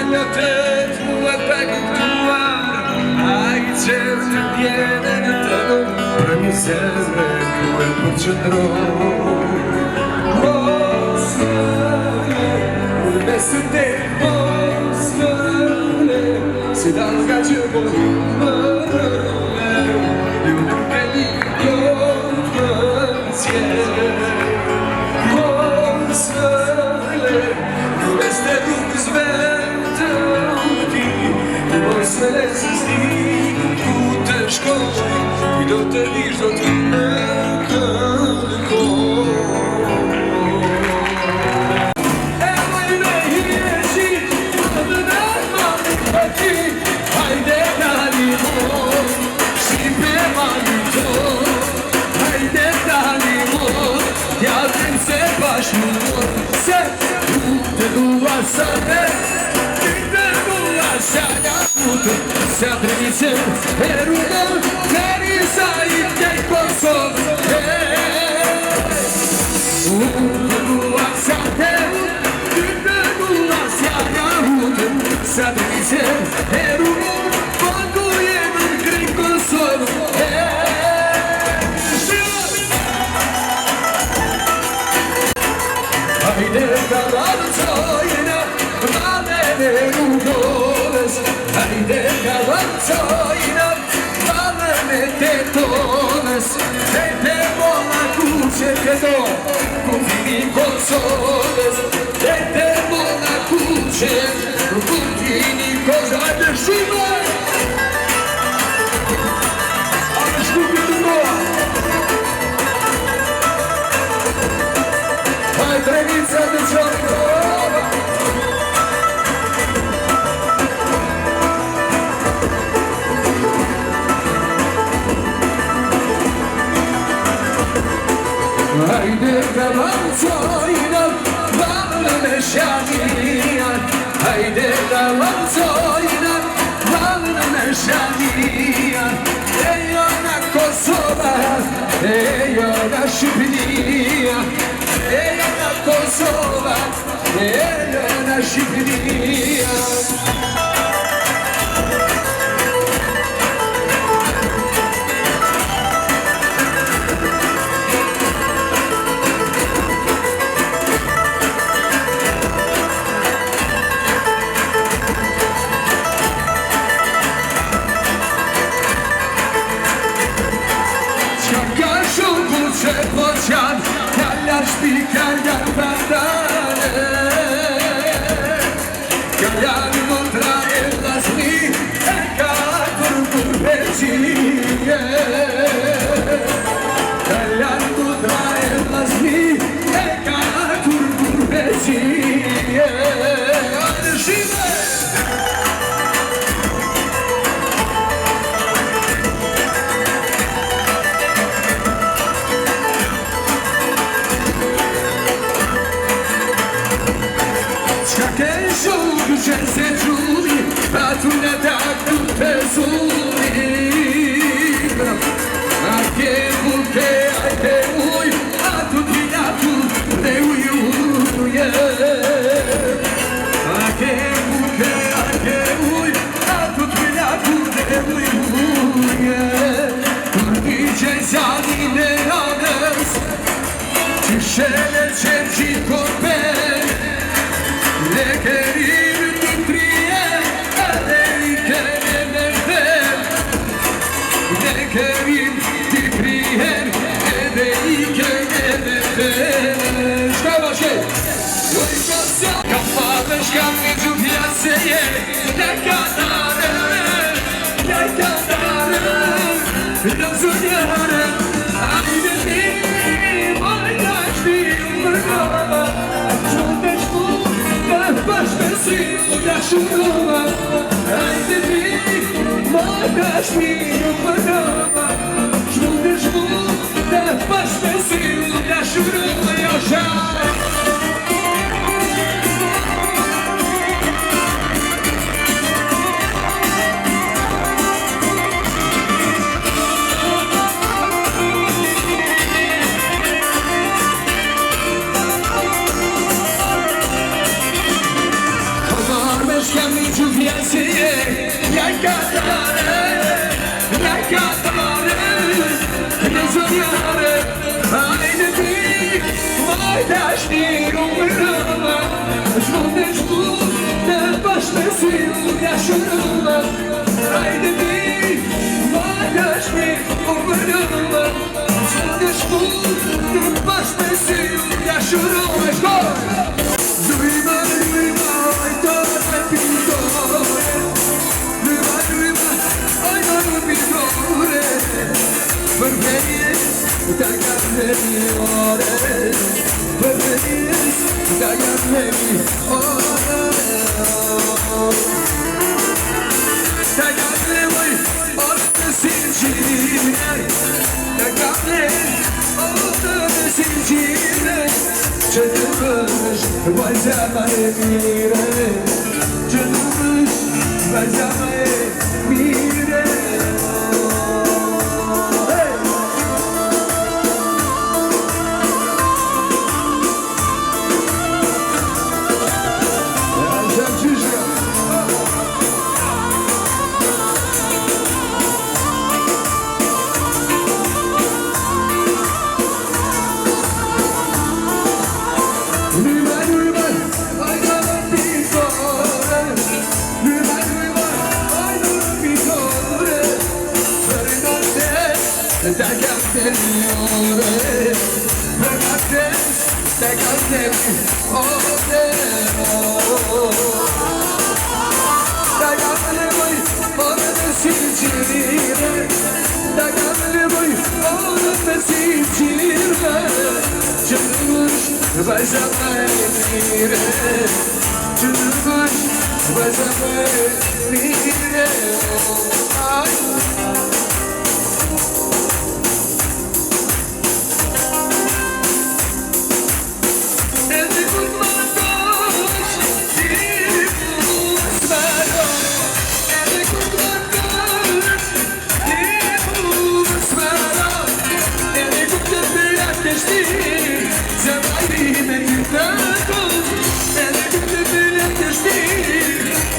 notet mua t'agutuar ai qërë të bjene në të për një zemre ku e përqëndroj mos më le besë te mos më le si dal nga që po më le ju nuk e di jo të zjerë mos më le besë te rrugës mos me lesës ti ku të shkoj i do të vish do të me kërkoj e vajme hireshi të dërma e ti hajde tani mon shqipe mali ton hajde tani mon ja vim se bashkë se u të dua sa me se atrevise e rrugën deri sa i tjej Kosovë unë dua sa te ty të dua sa nga hutën se atrevise e rrugën pëndu jenë në krejt Kosovë hajde ka lancojna mane e rrugës hajde ka lancojna mane te tonës e te bona kuqe këto ku vini Kosovës e te bona kuqe ku vini Kosovës hajde shime hajde shkuke të doa hajde trenica të qonë hajde ka lancojna valën e shania hajde ka lancojna valën e shania e jo nga Kosova e jo nga Shqipëria e jo nga Kosova e jo nga Shqipëria Jasije, jajkatare, në zonjare, hajde ti, moj dashni umrëma, shmon e shmon, në bashkësim jashërëma, hajde ti, moj dashni umrëma, shmon e shmon, në bashkësim jashërëma, shkoj! Rima, ajta në pintore, rima, ajta në pintore, për venjes të kanë një ore, për venjes të kanë një ore, të kanë një orë të sinqire, të kanë një orë të sinqire, që të bësh vajzama e mire, që të bësh vajzama e mire. Vajzama e mire, që në bësh, vajzama e mire, edhe kur më dosh, ti mu smaro, edhe kur më dosh, ti mu smaro, edhe kur të përrakesh ti, Zemrajime një të këllë, edhe këtë të përrakesh ti,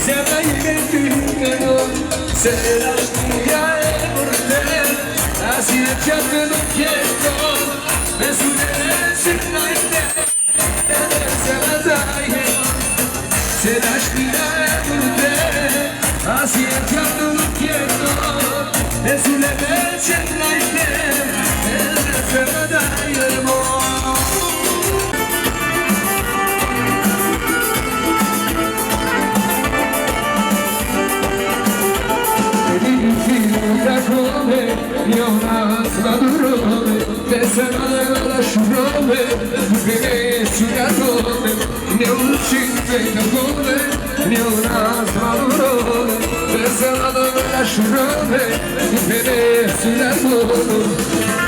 zemrajime ty në nëllë, se rashtia e vërtet, asje qatë nuk jeton, me sune që najte, edhe zemrajime, se rashtia e vërtet, asje qatë nuk jeton, me sune që najte, edhe zemrajime. Jonas madurone, desenale la shurone, bene sugatone, ne uccide cagone, Jonas madurone, desenale la shurone, bene sugatone,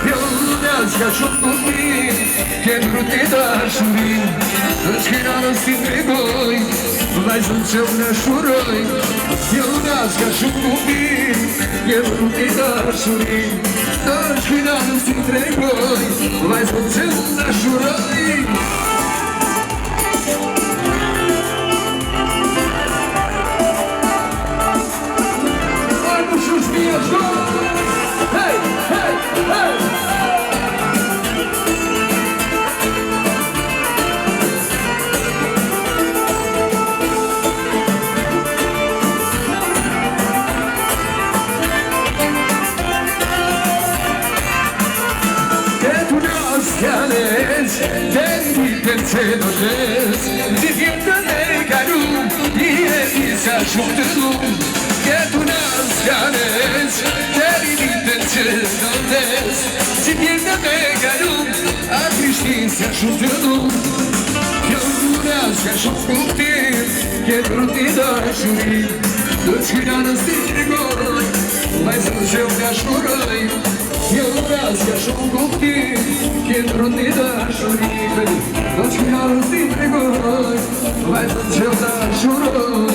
Jonas cachorri, che brutti da shuri, schinanos ti pregoi, vai sunce una shuroi, Jonas cachorri, che brutti da shuri, schinanos ti pregoi, vai sunce una shuroi. Hey, hey, hey! Pensedotes, dizendo negaro, e essa junto, que tu nas ganes, deve pensedotes, dizendo negaro, a tristeza junto, que tu nas junto, que tu te dá juri, dos giranas de rigor, mas o seu cachorro, eu nasci junto, que tu te dá juri. Dos giranas de rigor, mas o seu cachorro.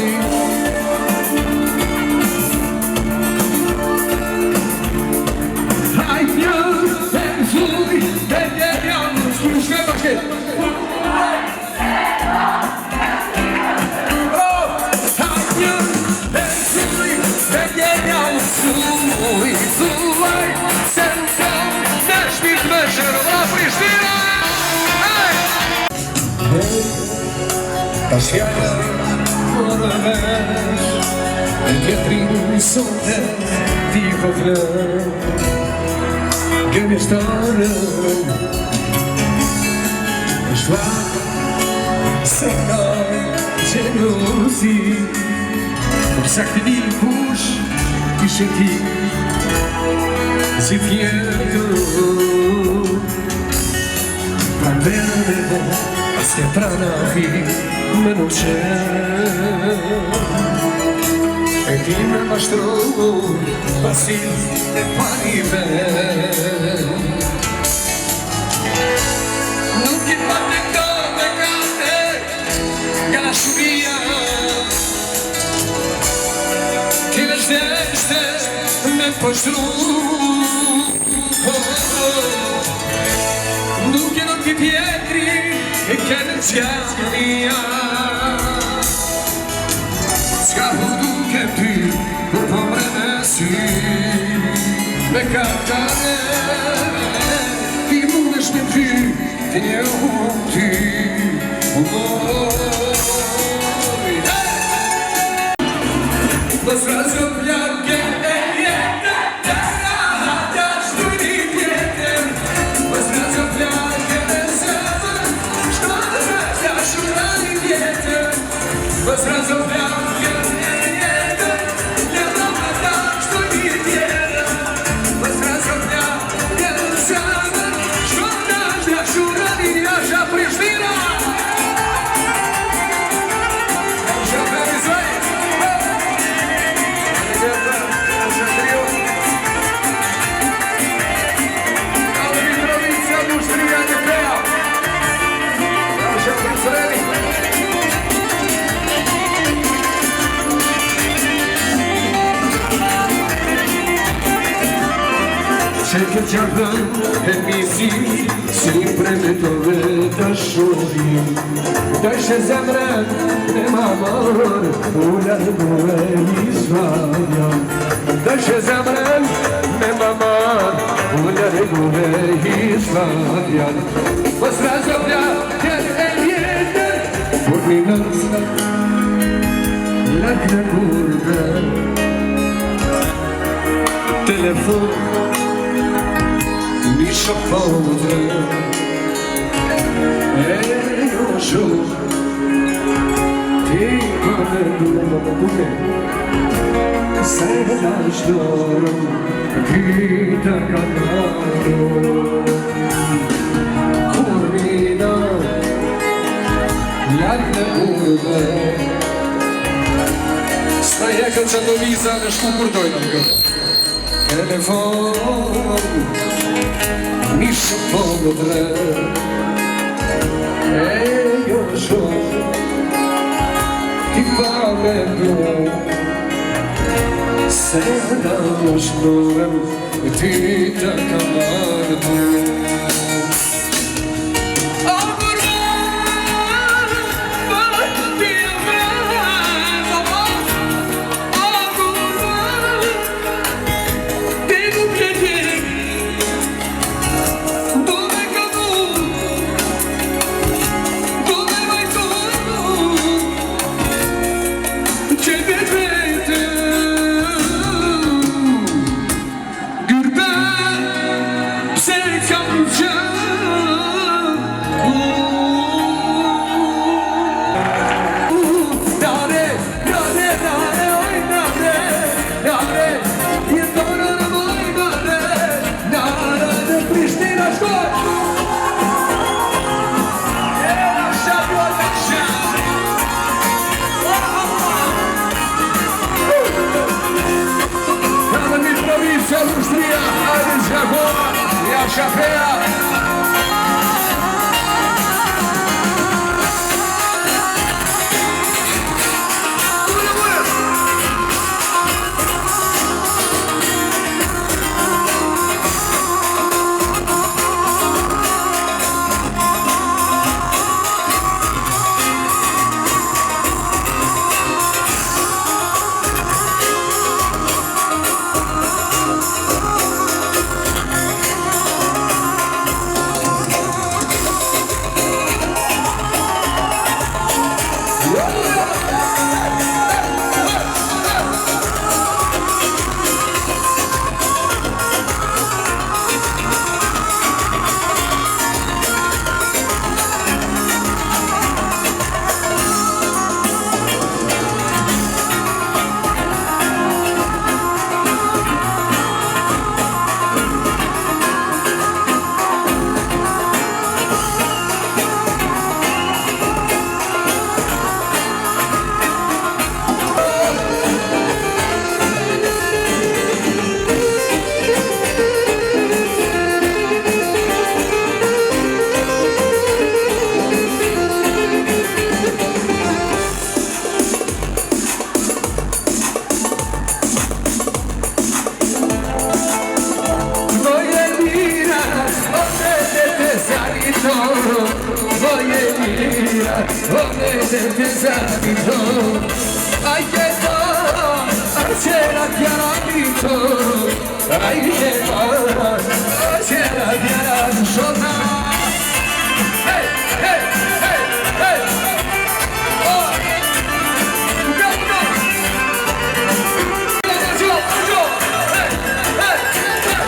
Shjalla morë vesh E tjetrin sote ti ko flër Gjemi shtarë Shvaka se ka gjelozi Përsa këti di kush ishe ti Si tjetër Pra verde Asje prana fi me nuk qenë E ti me mashtru Pasil e parive Nuk i pate këto me kate Nga la shuria Ti vështeshte me poshtru Nuk e do t'i pjetri E kene qëja mia Ska hudu ke ty Kur po mrene sy Me katane Ti mundesh me ty Ti një ty Mos razë plake e jetë Tëra hata shturi tjetër Mos razë plake e zëmër Shkonë zëzja shurani tjetër Mos razë plake e jetër Tëra hata shturi tjetër Mos razë plake e zëmër Shkonë zëzja shurani Jasha Prishtina Jasha Prishtina Që këtë qardën e misi Si premetove të shurim Dëshë zemrën e mamër U largove Israel Dëshë zemrën e mamër U largove Israel Mos razovja kër e vjetër Por mi nësë Lakë në kurve Telefon Mi shopodre E jo shumë Ti kone dume dume Se da shdorëm Kita kanarëm Kur mina Lak në urve Sta jekën që do viza në shku kur dojnë në gëtë Telefon Mi shpodre E jo shumë Ti pa me do Se da shdorëm Ti të kanarëm Gürben, sen kalınca mira, one se pesavito, ai che va, c'era chiaramente, ai che va, c'era chiaramente. Hey, hey, hey, hey, oh, go, go, go, hey, hey, hey.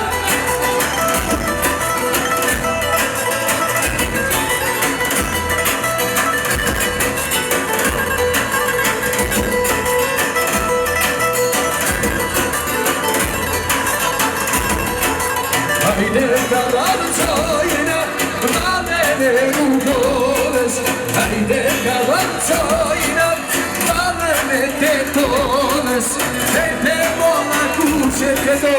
Haydi kalan soyuna, malene rugoles. Haydi kalan soyuna, malene tetones. Sente mola cuce che do,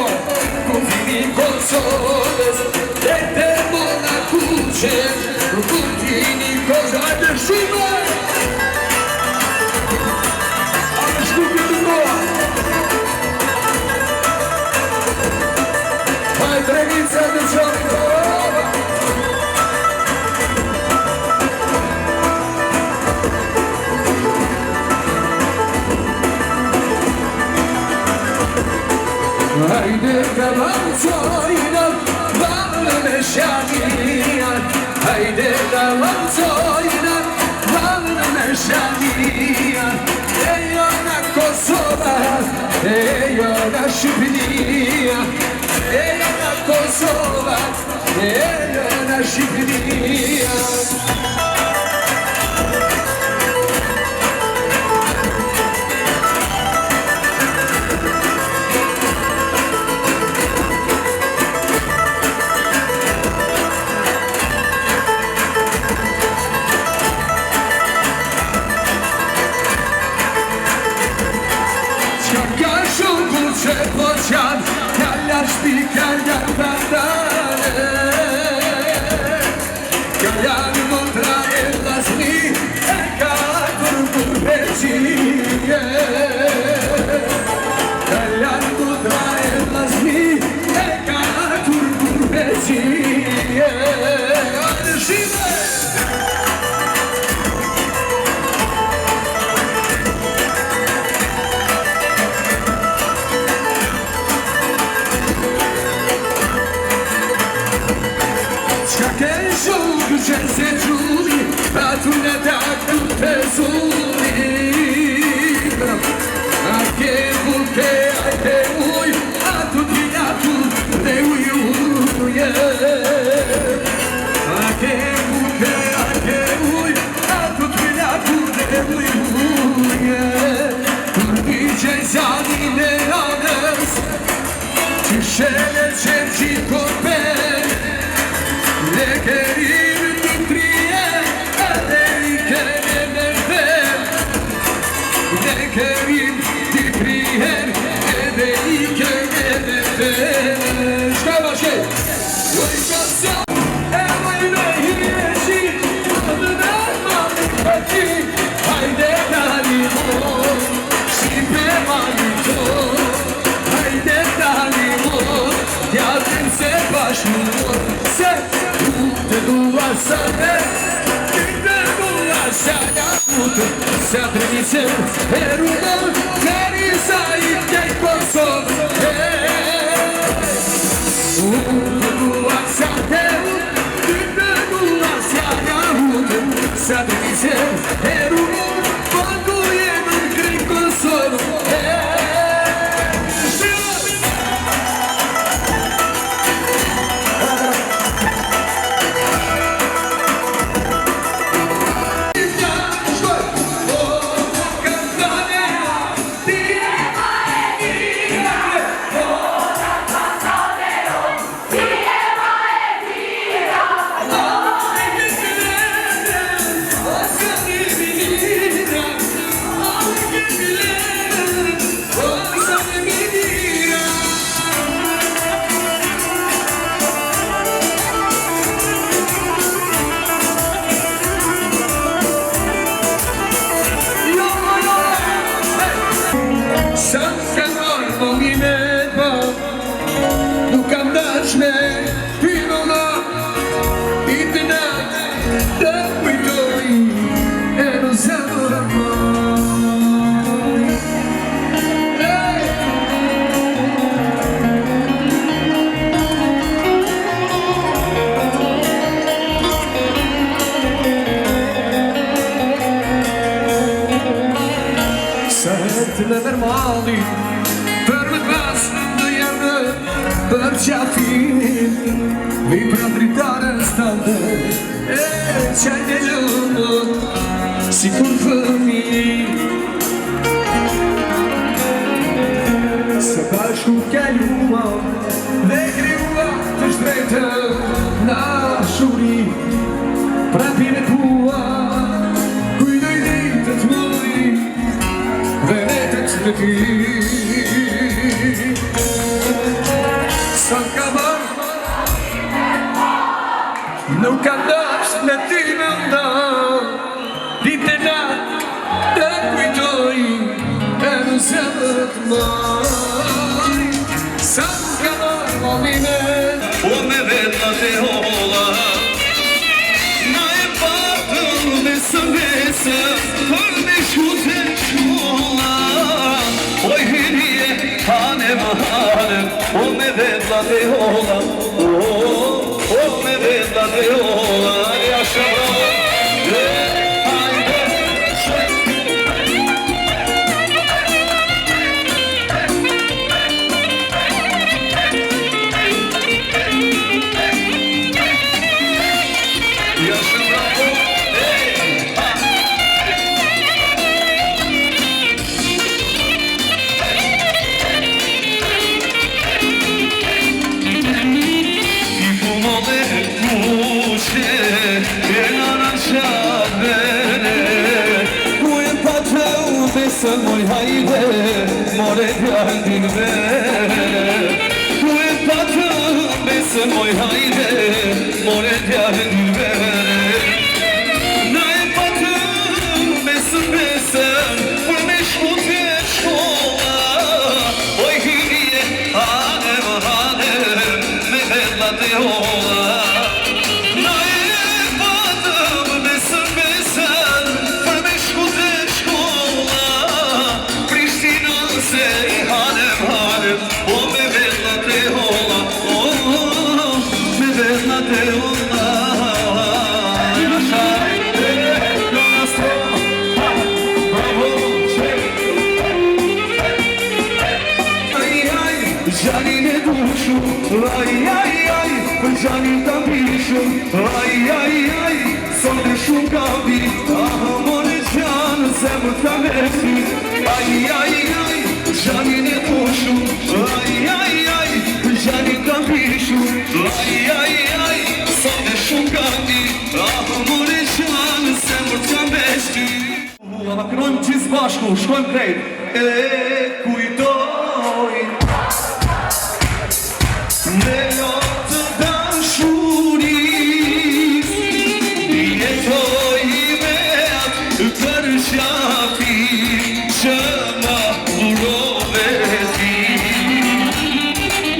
confini consoles. Sente mola cuce, confini cosa de sciume. Alle sciume di noa. Hai trevița de cioră. Haide kalan soyuna, valme şania. Haide kalan soyuna, valme şania. Ey ona Kosova, ey ona Şipinia. Ey ona Kosova, ey ona Şipinia. Počan, kaljaš ti kaljar pardane. Kaljar nutra elazmi, eka kurkur većije. Kaljar nutra elazmi, eka kurkur većije. Ajde žive! Že se čuli, a tu ne tako te zuli. A ke buke, a te uj, a tu ti ja tu te ujuje. A ke buke, a te uj, a tu ti ja tu te ujuje. Turbi će zadine odes, ti šele će ti kope. Lekerim Kerim titriyen edeyke edeyke. Şkava şey. Uygasya evayla hiyeşi adına mamikati. Hayde dalimon şipe malikon. Hayde dalimon yardım se başmur. Se de duasane de duasane. Satrenice, Erudel, Teresa i tej Kosovo. Uła satem, uła siaga, Satrenice, Erudel, podujemy gry Kosovo. Sa të me mërmali për me pas në jërë për qafinin vi pra dritare stande e qaj në gjëmë si kur fëmi se bashku kjallua dhe kriua të shtrejtë na shuri pra pire tua kujdoj ditë të mëri dhe netët të ti sa ka bërë nuk ka dashtë me ti me nda ditë e natë të kujtoj e në zemër të maj sa ka bërë momine o me vetla të hola na e patën me së mesë për me shute shkolla oj hirje hanem hanem o me vetla të hola o me vetla të hola ja shara Së moj hajde, more djaldin vere Tu e patëm, besë moj hajde, more djaldin vere Na e patëm, besën, për me shkute shkolla Oj hirje, hanem, me vetlat e holla Na e patëm, besën, për me shkute shkolla Se hanem, hanem, o me vetla te hola, me vetla te hola. Jasha, nostro, bravo, ai, žanin e dušu, ai, žanin ta pišu, ai, sonde shumë ka bi, more qanë, zemër ta mesi, ai, žanin e dušu, ai, žanin ta pišu, ai, sonde shumë ka bi, more qanë, zemër ta mesi. Ava kënojmë gjithë bashku, shkojmë krejt, e kujtoj me lotë dashuris jetoj me atë për shafi që ma urove ti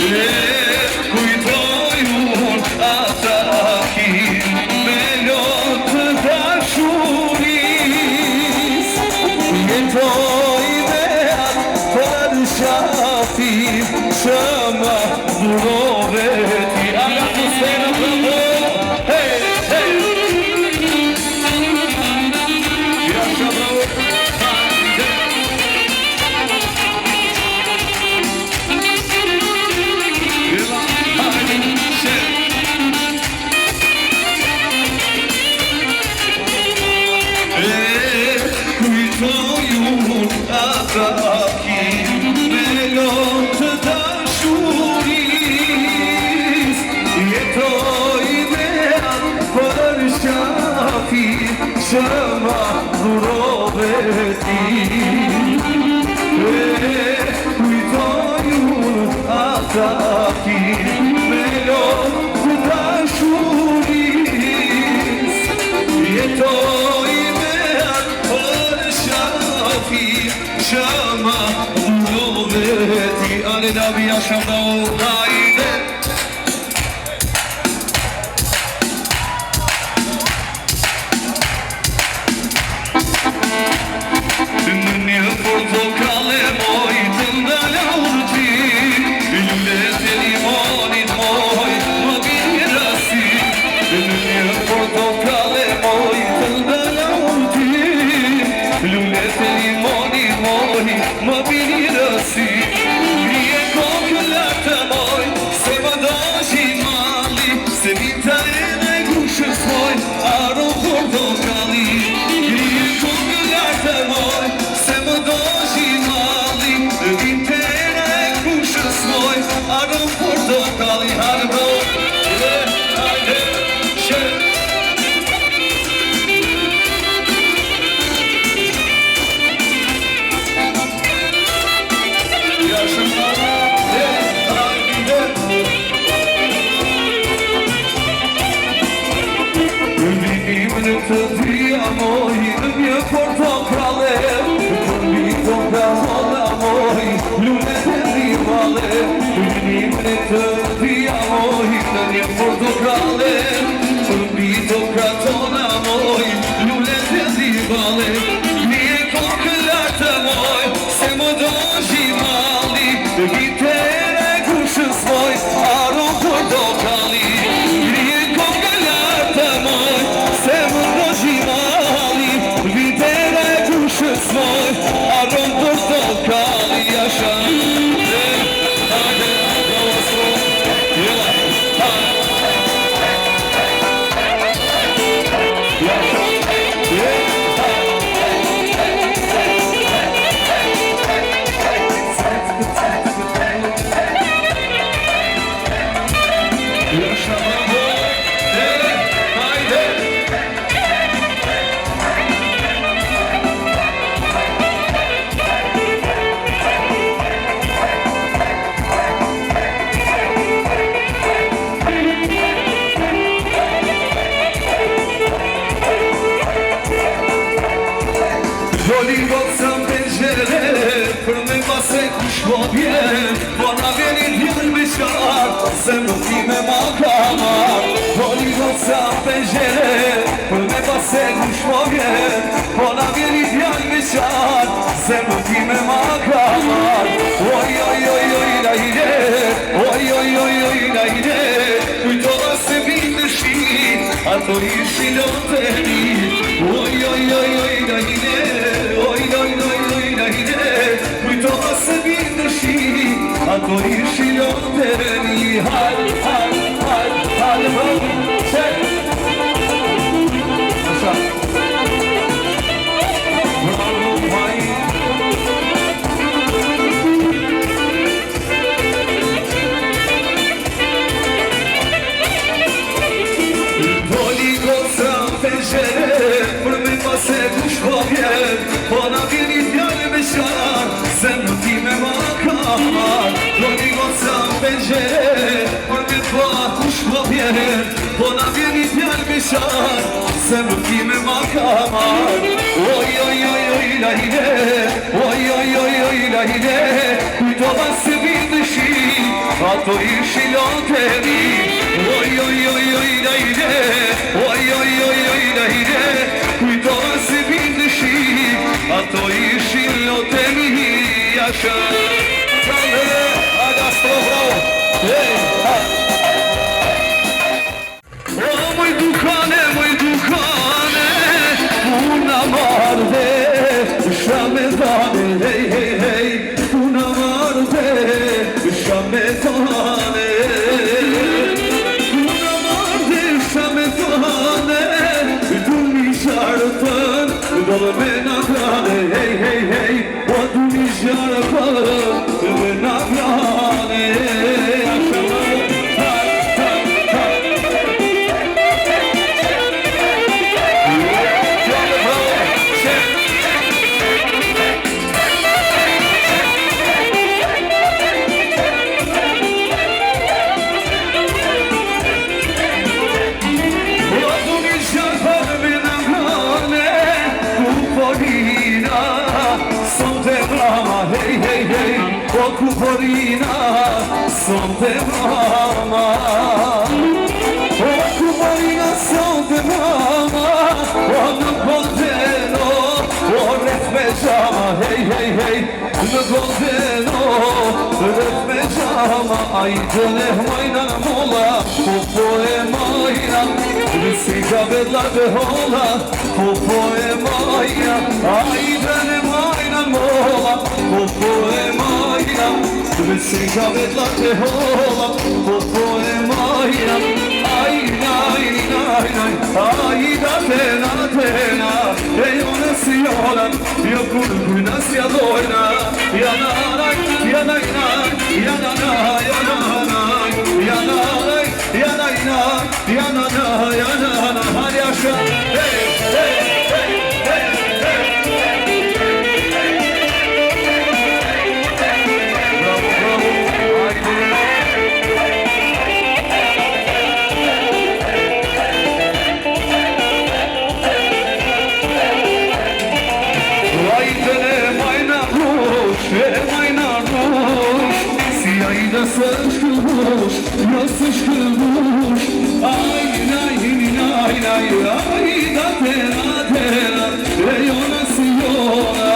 e kujtoj unë ata ki me lotë dashuris jetoj me atë për shafi që ma urove ti aga të sena bravo që ma dhurove ti e kujtoj unë ata ki me lotë dashuris jetoj me atë për shafi që ma dhurove ti ale da vija shamdo hajde portokale moj të ndalur ti Lullet e limonit moj më bjerë rasi Një portokale moj të ndalur ti Lullet e limonit moj më bini rësi Rije kokë lartë moj Se më doshi mali Se vita e në gushës moj Aro portokalli Rije kokë lartë moj Se më doshi mali Se vita e në gushës moj Aro portokalli Harbo Hajde Shë Të dhja moj, në një portokale Këmbito nga hola moj, lunet e rivale Këmbito të dhja moj, në një portokale Këmbito nga tona moj, lunet e rivale Një kokë lartë moj, se më doshi mali Vite e gushës moj, aro portokalli Një kokë lartë moj, se më svoj, aron portokalli jasha Hajde, bravo svoj, jela Jasha, Jasha, bravo, hajde Doli goca në penjere, për me base kush po vjen Po na vjeni djel me qarë, se më time ma kamar Doli goca në penjere, për me base kush po vjen Po na vjeni djel me qarë, se më time ma kamar Oj, oj, oj, oj, da ide, oj, oj, oj, oj, da ide Kujtova se vindë shi, ato ishi loteri Oj, oj, oj, oj, da ide Kujtova se vindë shi, ato ishi loteri Hajde, hajde, hajde, hajde, bravo, qek Asha Bravo, hajde Doli goca penjere, për me pase kush po vjen Po na vjeni djallë me qarë, se më time ma kamar Doli goca penjere, për me pa kush po vjen Po na vjeni djallë me qarë, se më time ma kamar Oj, oj, oj, oj, la ide, oj, oj, oj, oj, la ide Kujtova se vindë shi, ato ishi loteri Oj, oj, oj, oj, la ide, oj, oj, oj, oj, la ide Kujtova se vindë shi, ato ishi loteri Jasha Kale, aga sto bravo Hej, ha O, moj dukane, puna marde Shame dane, hej, hej, hej Puna marde, shame dane Puna marde, shame dane Du mi sharpën, do me na grane Hej, hej, hej, o du mi sharpën, do me na grane Kuporina, sonte mama O kuporina, sonte mama O në konteno, o rreth me gjama Hej, hej, hej, në konteno, rreth me gjama A i të lehmajna në molla, po e majna Si ka vedla të holla, po e majna A i të lehmajna në molla po e majna Vesi ka vetla te hola Po e majna Ajna, ajna, ajna Ajna tena, tena E jone si jolan Jo kujna si adojna Jananaj, janajnaj Jananaj, jananaj Jananaj, janajnaj Jananaj, jananaj Hadi aşağı Hey, hey, hey, hey, hey Bravo, bravo Haydi Sıçkılmış, ya sıçkılmış Ay, ay, ay, ay, ay da tena, tena Ey ona siyona,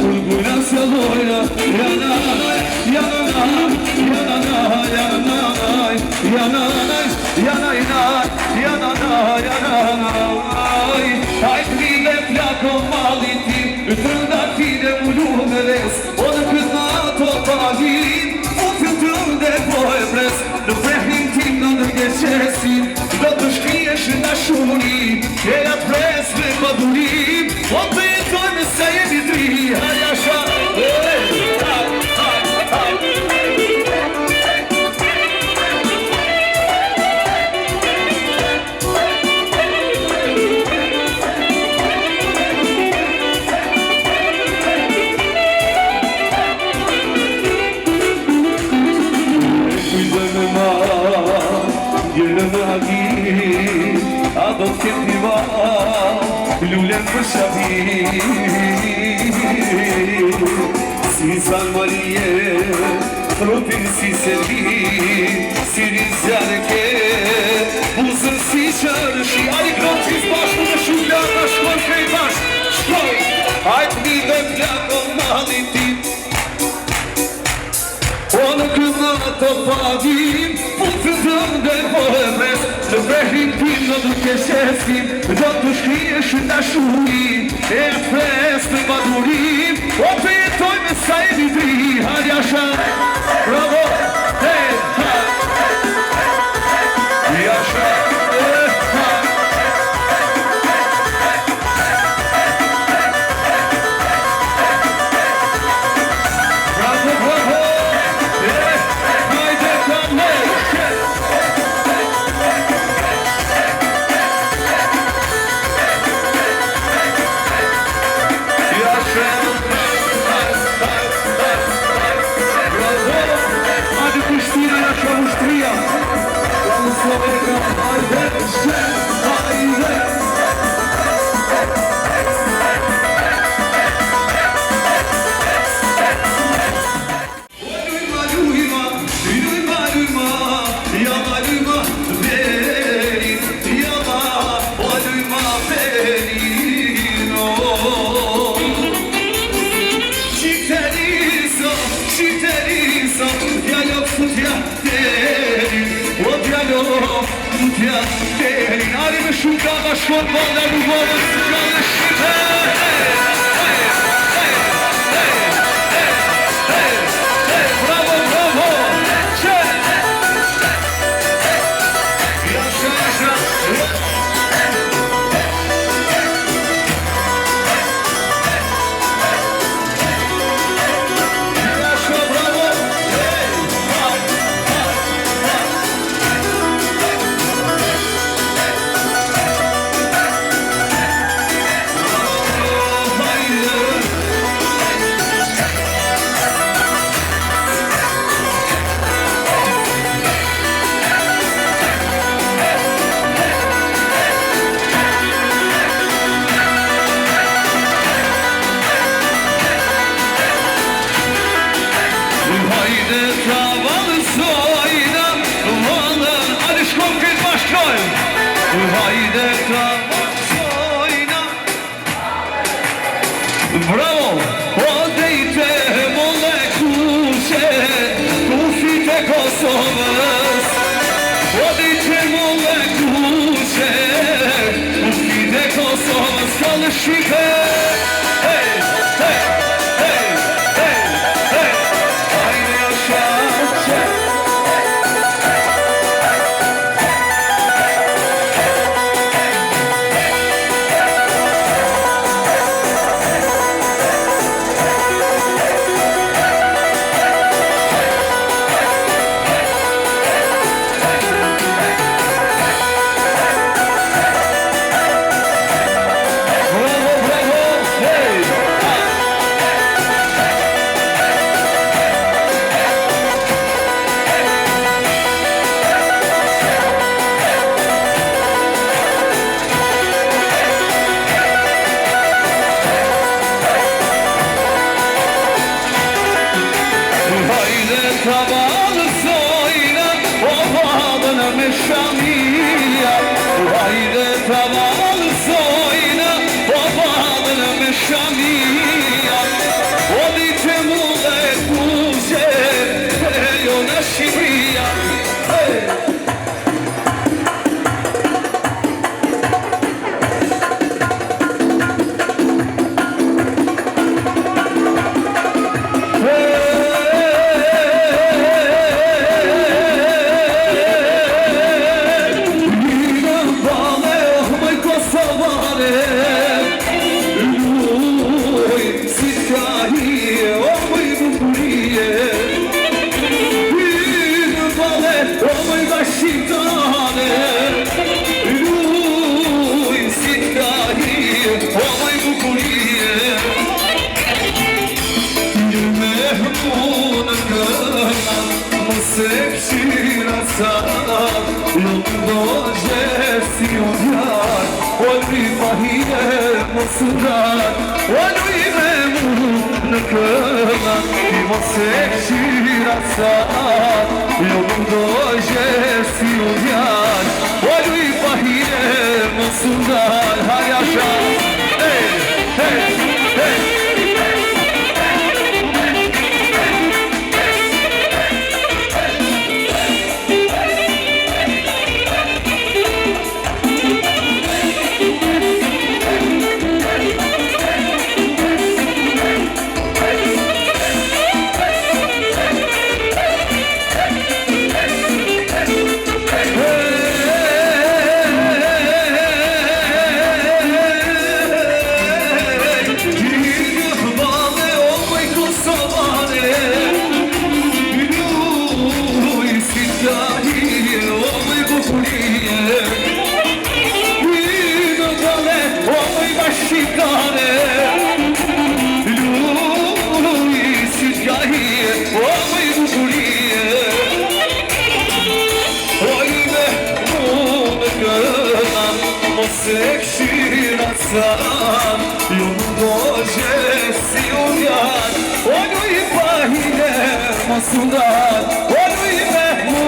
ulguna saloyna Yananay, yananay, yananay, yananay Yananay, yananay, yananay, yananay Hayt bile plako maliti, ütrında fide ulumeles Onu kızna topagin Në prehnin tim në ndërgjeqesin Do të shkrijesh në shuri E ja pres me madurim O të jetojme se jemi tri Haja sha A do t'jem t'iva Lullem për shabi Si San Marije Tropin si Sergi Si rizjane ke Buzër si qërëshi Ari kronë qis bashku me shulja Ka shkon krej bashk Shkoj Hajt mi dhe plako malin ti O në këna të pagim Po të dëmë dhe po e mes Në prehrin tim në duke qesim Do të shkrijesh në shuri E fes në madurim O të jetoj me sa e një tri Hadi asha Bravo Hey, ha Asha Bravo, bravo Hajde kam Ari me shuka bashkon bolla rrugove si kanë shite Bravo, bravo Që Jasha, jasha Jasha, bravo Bravo! O dejte molle kushe Kufit e Kosovës O dejte molle kushe Kufit e Kosovës Kallë shike Hey, hey, hey, hey të valësojna, o valën me shamia. Hajde të valësojna, o valën me shamia. O di që mu dhe kuqe, e jo në Shqipëria. Nuk do gjesi u djarë, o një pahije mos u darë, o një me mu në këna, ti mos e këshira sa. Nuk do gjesi u djarë, o një pahije mos u darë. Haja shanë, hey, hey, hey. Se këshira san, jo do gjesi u djarë, o një i pahine mos u darë, o një i me mu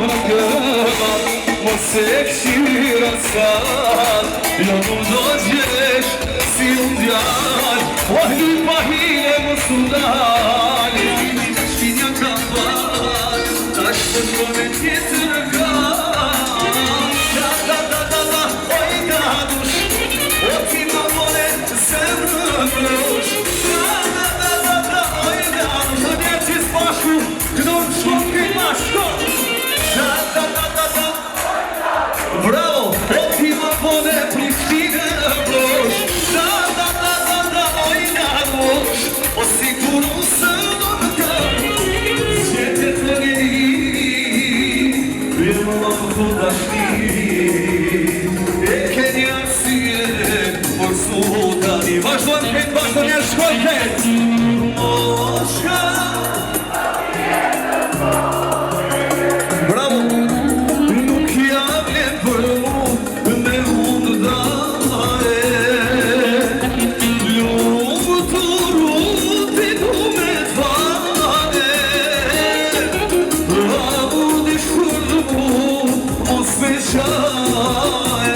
në këna. Mos e këshira san, jo do gjesi u djarë, o një i pahine mos u darë. Shqinja ka parë, tash të kone tjetër ka. Bravo, o ti ma pone Prishtinë blosh. Ojna blosh, o siguru së do në kërë, qëtë të gjeni, birë më të dashni, e ke një arsye, por su tani. Vazhdojnë këtë, vazhdojnë një shkojnë këtë. Moshka. Bravo. Nuk jam e për mu me unë dare, lumë të ruti du me fare. Bravo di shkurë mu, mos me qaj.